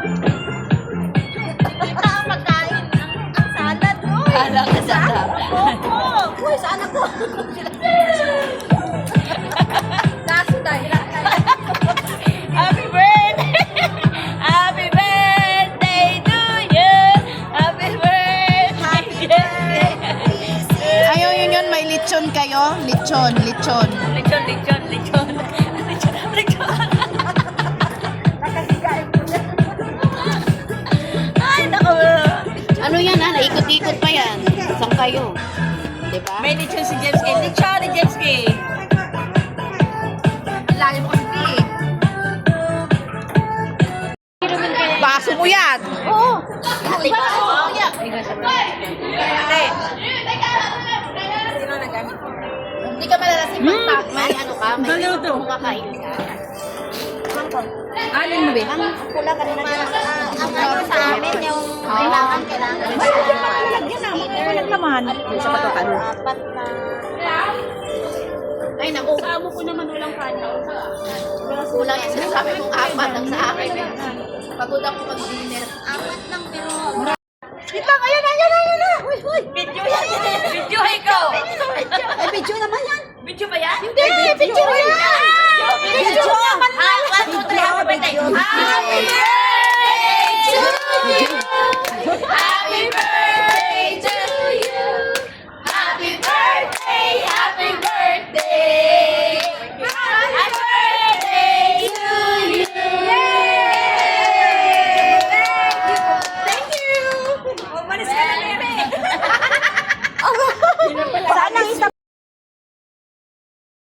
Kita ang magkain ang salad. Alam ka sa Uy, saan ako? Laso tayo. Happy birthday! Happy birthday to you! Happy birthday! Ayaw yun, may lechon kayo? Lechon. Lechon. Ay, naku. Ano yan ha? Naikot-ikot pa yan. Saan kayo? Diba? May lechon si James K. Lechon ni James K. Layo mo kasi eh. Baso mo yan! Oo. Ate, baso. Ate. Hindi ka malalasing magtag. May ano ka? May kumakain ka. Alin mo ba? Ang pula ka rin ang ano sa amin yung kailangan. Walang naman. Sa patotalo. Apat na. Ay, naku. Amo ko naman walang kanin. Kulang yung sinasabi mong apat ang sa akin. Pagod ako mag-dinner. Apat lang pero... Wait lang, ayan na! Uy! Video yan! Video ikaw! Ay, video naman yan. Video ba yan? Hindi, video yan.